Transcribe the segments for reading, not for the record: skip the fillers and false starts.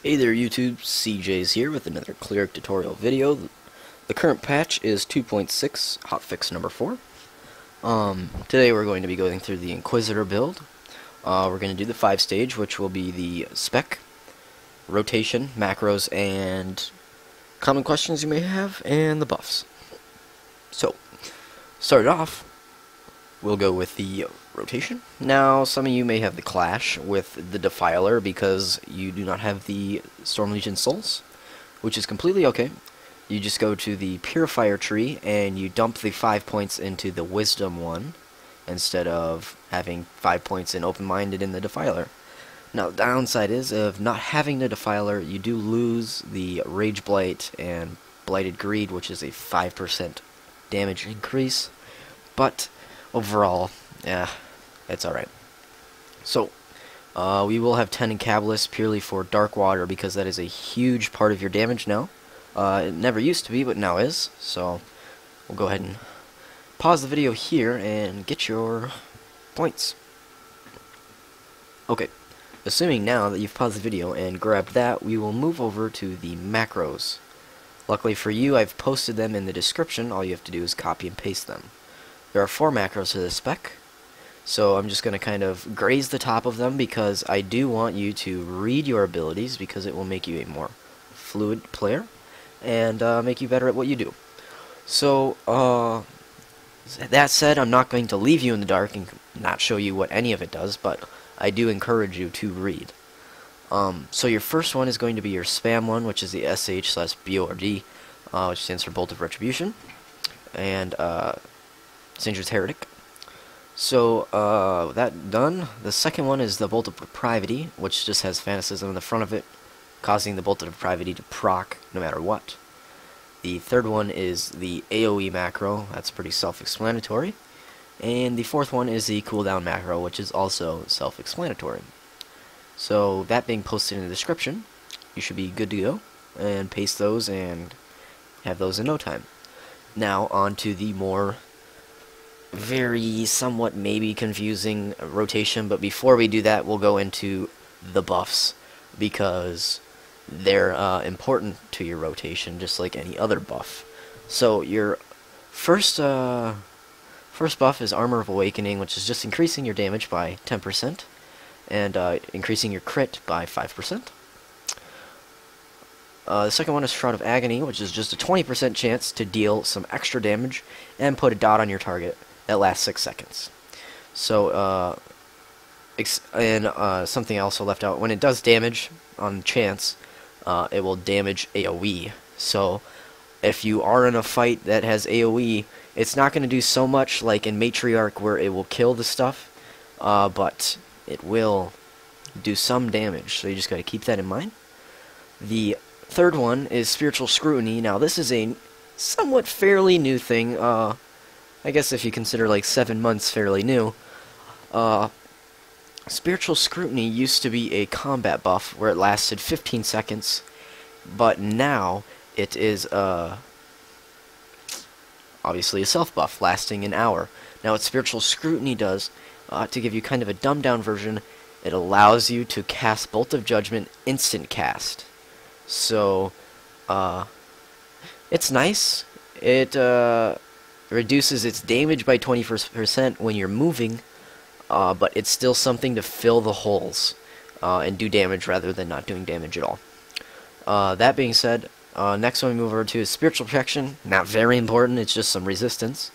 Hey there YouTube, CJ's here with another Cleric tutorial video. The current patch is 2.6, hotfix number 4. Today we're going to be going through the Inquisitor build. We're going to do the 5-stage, which will be the spec, rotation, macros, and common questions you may have, and the buffs. So, start off, we'll go with the rotation. Now, some of you may have the clash with the Defiler because you do not have the Storm Legion souls, which is completely okay. You just go to the Purifier tree and you dump the 5 points into the Wisdom one instead of having 5 points in Open-Minded in the Defiler. Now, the downside is of not having the Defiler, you do lose the Rage Blight and Blighted Greed, which is a 5% damage increase, but overall, yeah, it's alright. So, we will have 10 Encabalus purely for Dark Water because that is a huge part of your damage now. It never used to be, but now is. So, we'll go ahead and pause the video here and get your points. Okay, assuming now that you've paused the video and grabbed that, we will move over to the macros. Luckily for you, I've posted them in the description. All you have to do is copy and paste them. There are 4 macros to this spec, so I'm just going to kind of graze the top of them because I do want you to read your abilities because it will make you a more fluid player and make you better at what you do. So, that said, I'm not going to leave you in the dark and not show you what any of it does, but I do encourage you to read. So your first one is going to be your spam one, which is the SH/BORD, which stands for Bolt of Retribution, and Sanction Heretic. So, that done, the second one is the Bolt of Depravity, which just has Fanaticism in the front of it, causing the Bolt of Depravity to proc no matter what. The third one is the AoE macro, that's pretty self-explanatory. And the fourth one is the cooldown macro, which is also self-explanatory. So, that being posted in the description, you should be good to go, and paste those and have those in no time. Now, on to the more very somewhat maybe confusing rotation, but before we do that, we'll go into the buffs, because they're important to your rotation, just like any other buff. So, your first buff is Armor of Awakening, which is just increasing your damage by 10%, and increasing your crit by 5%. The second one is Shroud of Agony, which is just a 20% chance to deal some extra damage and put a dot on your target that lasts 6 seconds. So, something I also left out, when it does damage on chance, it will damage AoE. So, if you are in a fight that has AoE, it's not going to do so much like in Matriarch where it will kill the stuff, but it will do some damage, so you just got to keep that in mind. The third one is Spiritual Scrutiny. Now, this is a somewhat fairly new thing. I guess if you consider like 7 months fairly new. Spiritual Scrutiny used to be a combat buff where it lasted 15 seconds, but now it is obviously a self buff lasting an hour. Now, what Spiritual Scrutiny does, to give you kind of a dumbed down version, it allows you to cast Bolt of Judgment instant cast. So, it's nice. It reduces its damage by 20% when you're moving, but it's still something to fill the holes and do damage rather than not doing damage at all. That being said, next one we move over to is Spiritual Protection. Not very important, it's just some resistance.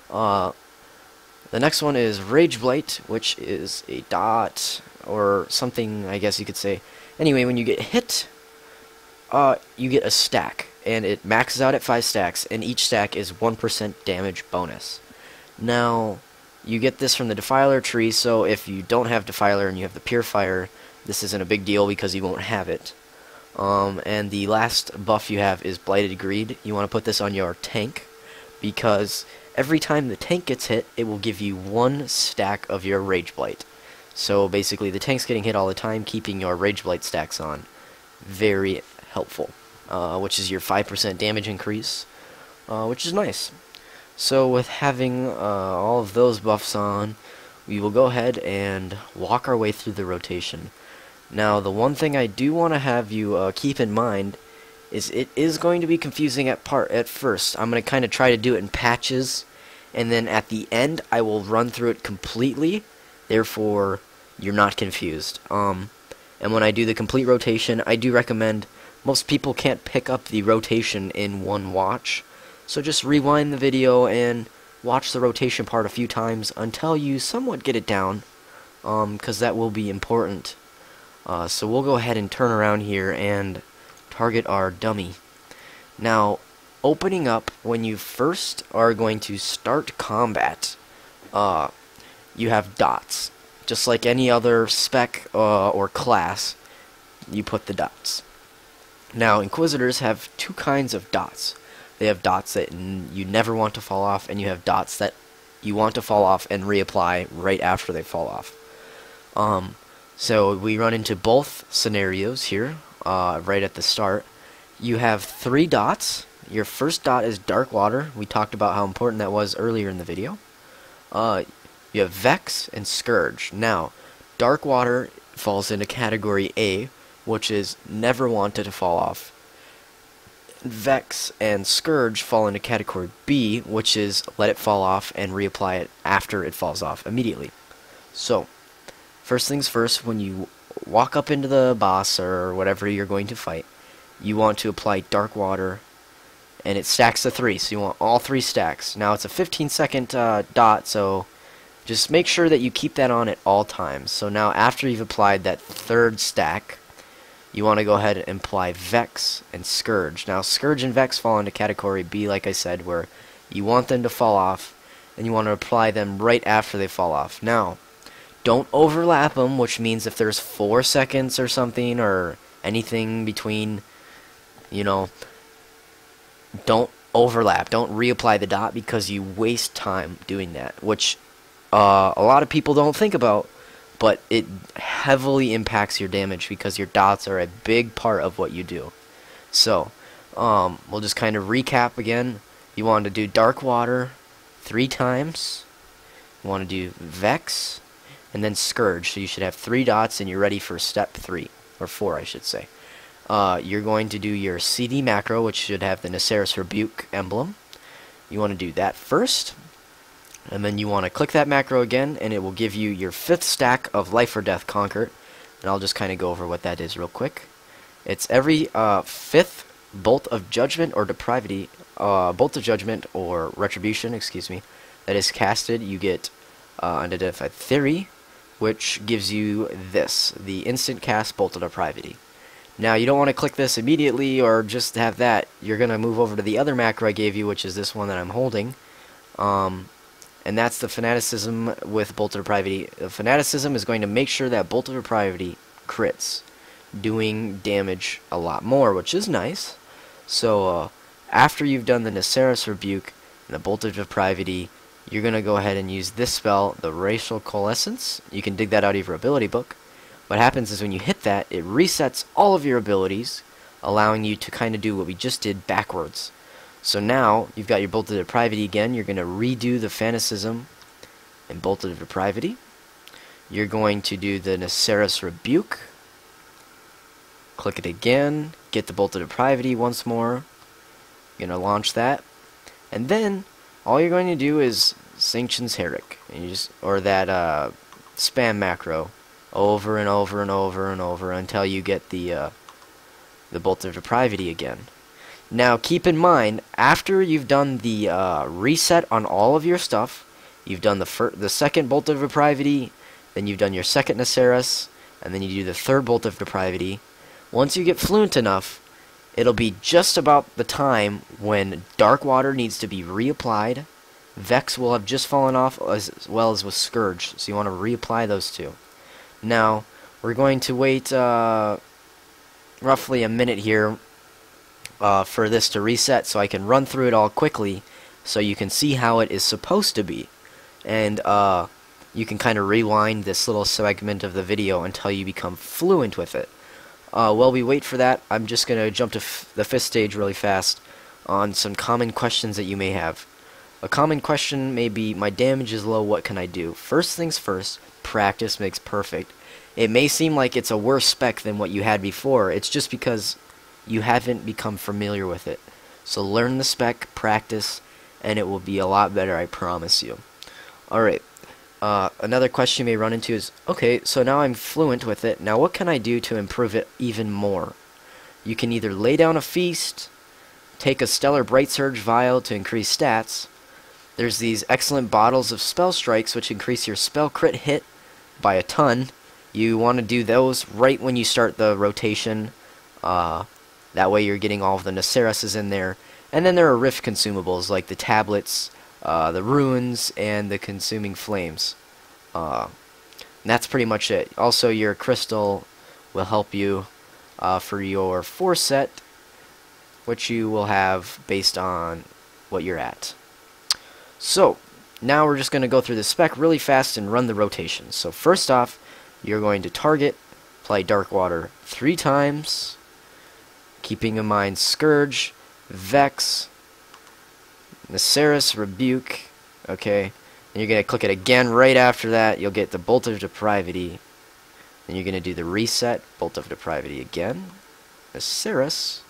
The next one is Rage Blight, which is a dot, or something, I guess you could say. Anyway, when you get hit, you get a stack, and it maxes out at 5 stacks, and each stack is 1% damage bonus. Now, you get this from the Defiler tree, so if you don't have Defiler and you have the Purifier, this isn't a big deal because you won't have it. And the last buff you have is Blighted Greed. You want to put this on your tank, because every time the tank gets hit, it will give you 1 stack of your Rage Blight. So basically, the tank's getting hit all the time, keeping your Rage Blight stacks on. Very helpful. Which is your 5% damage increase, which is nice. So with having all of those buffs on, we will go ahead and walk our way through the rotation. Now, the one thing I do want to have you keep in mind is it is going to be confusing at first. I'm going to kind of try to do it in patches, and then at the end I will run through it completely, therefore you're not confused. And when I do the complete rotation, I do recommend, most people can't pick up the rotation in one watch, so just rewind the video and watch the rotation part a few times until you somewhat get it down, because that will be important. So we'll go ahead and turn around here and target our dummy. Now, opening up, when you first are going to start combat, you have dots. Just like any other spec or class, you put the dots. Now, Inquisitors have two kinds of dots. They have dots that you never want to fall off, and you have dots that you want to fall off and reapply right after they fall off. So we run into both scenarios here, right at the start. You have 3 dots. Your first dot is Dark Water. We talked about how important that was earlier in the video. You have Vex and Scourge. Now, Dark Water falls into category A, which is never wanted to fall off. Vex and Scourge fall into category B, which is let it fall off and reapply it after it falls off immediately. So, first things first, when you walk up into the boss or whatever you're going to fight, you want to apply Dark Water, and it stacks to 3, so you want all 3 stacks. Now, it's a 15-second dot, so just make sure that you keep that on at all times. So now, after you've applied that 3rd stack, you want to go ahead and apply Vex and Scourge. Now, Scourge and Vex fall into category B, like I said, where you want them to fall off, and you want to apply them right after they fall off. Now, don't overlap them, which means if there's 4 seconds or something, or anything between, you know, don't overlap. Don't reapply the dot, because you waste time doing that, which a lot of people don't think about, but it heavily impacts your damage because your dots are a big part of what you do. So, we'll just kind of recap again. You want to do Dark Water 3 times. You want to do Vex, and then Scourge. So you should have 3 dots, and you're ready for step 3, or 4, I should say. You're going to do your CD macro, which should have the Nysyr Rebuke emblem. You want to do that first, and then you want to click that macro again, and it will give you your 5th stack of Life or Death Conquered. And I'll just kind of go over what that is real quick. It's every 5th Bolt of Judgment or Depravity, Bolt of Judgment or Retribution, excuse me, that is casted, you get Unidentified Theory, which gives you this, the instant cast Bolt of Depravity. Now, you don't want to click this immediately or just have that. You're going to move over to the other macro I gave you, which is this one that I'm holding. And that's the Fanaticism with Bolt of Depravity. The Fanaticism is going to make sure that Bolt of Depravity crits, doing damage a lot more, which is nice. So, after you've done the Nysyr Rebuke and the Bolt of Depravity, you're going to go ahead and use this spell, the Racial Coalescence. You can dig that out of your ability book. What happens is when you hit that, it resets all of your abilities, allowing you to kind of do what we just did backwards. So now, you've got your Bolt of Depravity again. You're going to redo the Fanaticism and Bolt of Depravity. You're going to do the Nysyr Rebuke. Click it again. Get the Bolt of Depravity once more. You're going to launch that. And then, all you're going to do is Sanction Heretic. And you just, or that spam macro over and over and over and over until you get the Bolt of Depravity again. Now, keep in mind, after you've done the reset on all of your stuff, you've done the second Bolt of Depravity, then you've done your second Nysyr, and then you do the 3rd Bolt of Depravity. Once you get fluent enough, it'll be just about the time when Dark Water needs to be reapplied. Vex will have just fallen off, as well as with Scourge, so you want to reapply those 2. Now, we're going to wait roughly a minute here for this to reset, so I can run through it all quickly so you can see how it is supposed to be. And you can kind of rewind this little segment of the video until you become fluent with it. While we wait for that, I'm just going to jump to the 5th stage really fast on some common questions that you may have. A common question may be, my damage is low, what can I do? First things first, practice makes perfect. It may seem like it's a worse spec than what you had before. It's just because you haven't become familiar with it. So learn the spec, practice, and it will be a lot better, I promise you. Alright, another question you may run into is, okay, so now I'm fluent with it. Now what can I do to improve it even more? You can either lay down a feast, take a Stellar Bright Surge vial to increase stats. There's these excellent bottles of spell strikes which increase your spell crit hit by a ton. You want to do those right when you start the rotation. That way you're getting all of the Nysyrs in there. And then there are rift consumables like the tablets, the runes, and the consuming flames. And that's pretty much it. Also, your crystal will help you for your 4 set, which you will have based on what you're at. So, now we're just going to go through the spec really fast and run the rotation. So first off, you're going to target, apply Dark Water 3 times, keeping in mind Scourge, Vex, Nysyr, Rebuke, okay, and you're going to click it again right after that. You'll get the Bolt of Depravity, and you're going to do the reset, Bolt of Depravity again, Nysyr,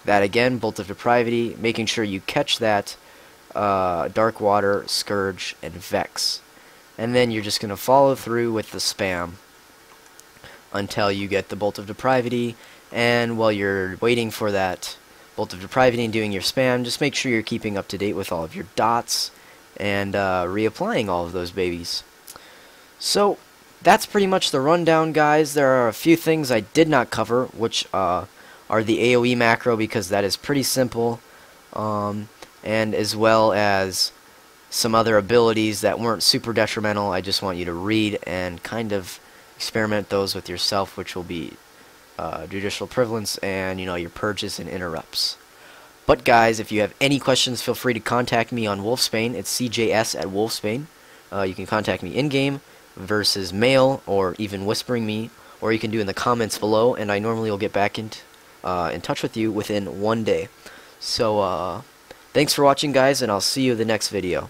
that again, Bolt of Depravity, making sure you catch that Dark Water, Scourge, and Vex. And then you're just going to follow through with the spam until you get the Bolt of Depravity. And while you're waiting for that Bolt of Depravity and doing your spam, just make sure you're keeping up to date with all of your dots and reapplying all of those babies. So that's pretty much the rundown, guys. There are a few things I did not cover, which are the AoE macro, because that is pretty simple, and as well as some other abilities that weren't super detrimental. I just want you to read and kind of experiment those with yourself, which will be judicial prevalence and, you know, your purges and interrupts. But guys, if you have any questions, feel free to contact me on Wolfsbane. It's CJS@Wolfsbane. You can contact me in-game versus mail, or even whispering me, or you can do in the comments below, and I normally will get back in touch with you within 1 day. So thanks for watching, guys, and I'll see you in the next video.